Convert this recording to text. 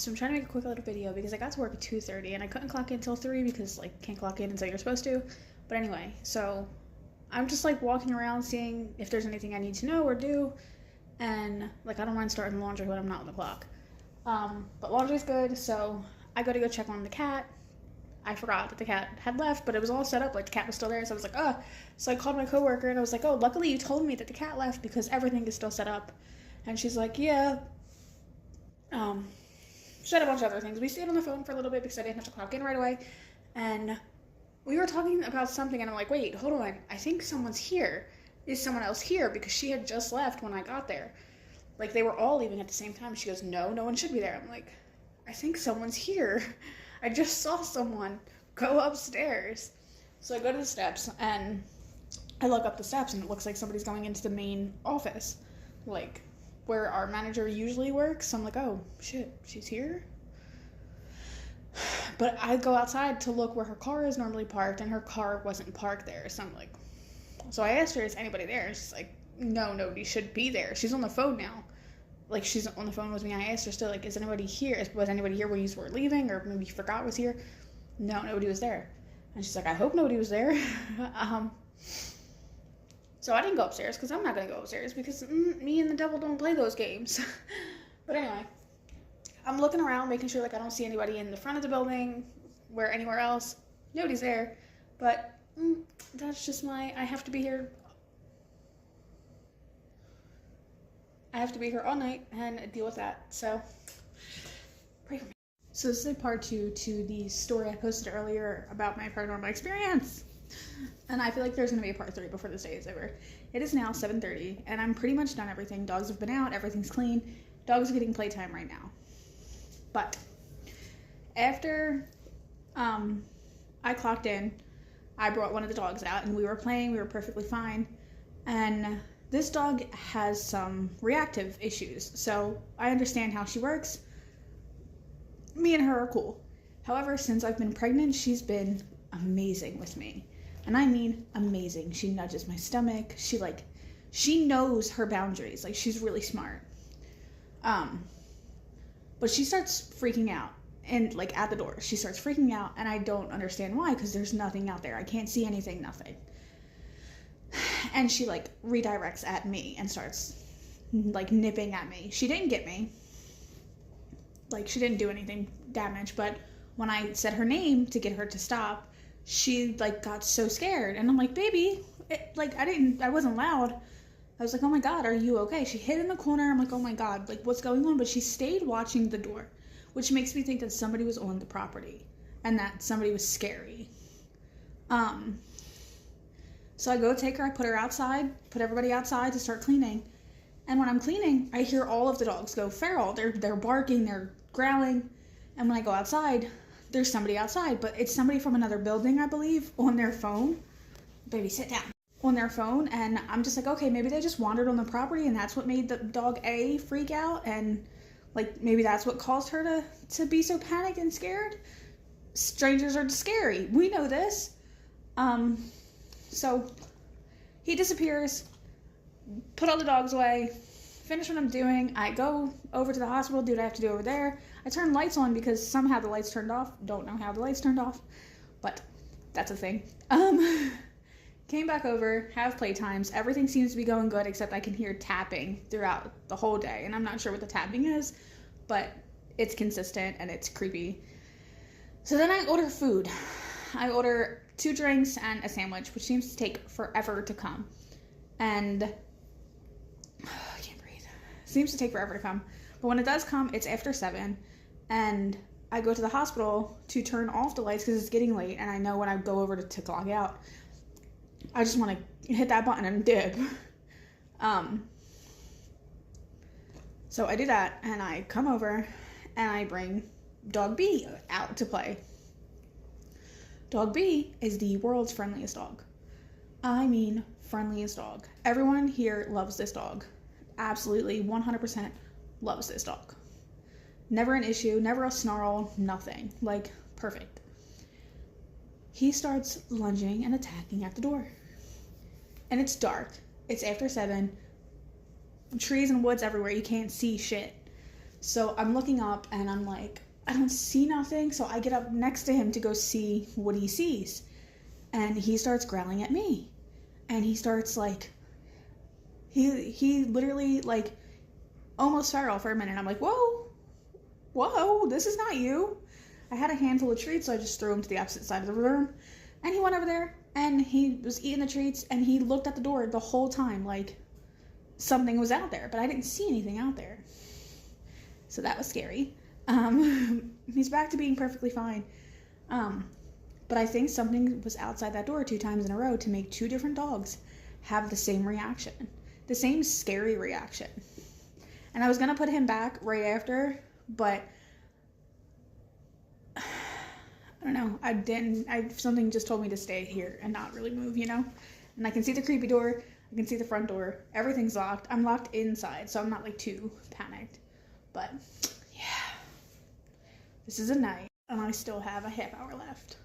So I'm trying to make a quick little video because I got to work at 2:30 and I couldn't clock in until 3 because can't clock in until you're supposed to. But anyway, so I'm just walking around seeing if there's anything I need to know or do, and I don't mind starting the laundry when I'm not on the clock. But laundry's good, so I go check on the cat. I forgot that the cat had left, but it was all set up, the cat was still there, so I was like, oh. So I called my coworker and I was like, oh, luckily you told me that the cat left because everything is still set up. And she's like, yeah. She had a bunch of other things. We stayed on the phone for a little bit because I didn't have to clock in right away. And we were talking about something, and I'm like, wait, hold on. I think someone's here. Is someone else here? Because she had just left when I got there. They were all leaving at the same time. She goes, no one should be there. I'm like, I think someone's here. I just saw someone go upstairs. So I go to the steps, and I look up the steps, and it looks like somebody's going into the main office. Where our manager usually works. So I'm like, oh, shit, she's here? But I go outside to look where her car is normally parked, and her car wasn't parked there. So I'm like, so I asked her, is anybody there? And she's like, no, nobody should be there. She's on the phone now. She's on the phone with me. I asked her still, is anybody here? Was anybody here when you were leaving? Or maybe you forgot was here? No, nobody was there. And she's like, I hope nobody was there. So I didn't go upstairs because I'm not going to go upstairs because me and the devil don't play those games. But anyway, I'm looking around, making sure I don't see anybody in the front of the building or anywhere else. Nobody's there. But that's just I have to be here. I have to be here all night and deal with that. So pray for me. So this is a part 2 to the story I posted earlier about my paranormal experience. And I feel like there's going to be a part 3 before this day is over. It is now 7:30, and I'm pretty much done everything. Dogs have been out. Everything's clean. Dogs are getting playtime right now. But after I clocked in, I brought one of the dogs out, and we were playing. We were perfectly fine. And this dog has some reactive issues, so I understand how she works. Me and her are cool. However, since I've been pregnant, she's been amazing with me. And I mean amazing. She nudges my stomach. She knows her boundaries. She's really smart. But she starts freaking out. And, at the door. She starts freaking out, and I don't understand why, because there's nothing out there. I can't see anything, nothing. And she, redirects at me and starts, nipping at me. She didn't get me. She didn't do anything damage, but when I said her name to get her to stop, she got so scared, and I'm like, baby, I wasn't loud. I was like, oh my god, are you okay? She hid in the corner. I'm like, oh my god, what's going on? But she stayed watching the door, which makes me think that somebody was on the property and that somebody was scary. So I go take her, I put her outside, put everybody outside to start cleaning, and when I'm cleaning, I hear all of the dogs go feral. They're barking, they're growling, and when I go outside, there's somebody outside, but it's somebody from another building, I believe, on their phone. Baby, sit down. On their phone, and I'm just like, okay, maybe they just wandered on the property, and that's what made the dog A freak out, and maybe that's what caused her to be so panicked and scared. Strangers are scary. We know this. So he disappears, put all the dogs away, finish what I'm doing. I go over to the hospital, do what I have to do over there. I turn lights on because somehow the lights turned off. Don't know how the lights turned off, but that's a thing. Came back over, have playtimes. Everything seems to be going good, except I can hear tapping throughout the whole day, and I'm not sure what the tapping is, but it's consistent and it's creepy. So then I order food. I order 2 drinks and a sandwich, which seems to take forever to come. And I can't breathe. Seems to take forever to come. But when it does come, it's after 7. And I go to the hospital to turn off the lights because it's getting late. And I know when I go over to clock out, I just want to hit that button and dip. So I do that, and I come over, and I bring dog B out to play. Dog B is the world's friendliest dog. I mean, friendliest dog. Everyone here loves this dog. Absolutely, 100% loves this dog. Never an issue, never a snarl, nothing. Perfect. He starts lunging and attacking at the door. And it's dark. It's after 7. Trees and woods everywhere. You can't see shit. So I'm looking up and I'm like, I don't see nothing. So I get up next to him to go see what he sees. And he starts growling at me. And he starts like, he literally like almost feral for a minute. I'm like, whoa, this is not you. I had a handful of treats, so I just threw him to the opposite side of the room. And he went over there and he was eating the treats and he looked at the door the whole time like something was out there, but I didn't see anything out there. So that was scary. He's back to being perfectly fine. But I think something was outside that door 2 times in a row to make 2 different dogs have the same reaction. The same scary reaction. And I was going to put him back right after, but I don't know. I didn't. Something just told me to stay here and not really move, you know? And I can see the creepy door. I can see the front door. Everything's locked. I'm locked inside, so I'm not like too panicked. But yeah, this is a night, and I still have a half hour left.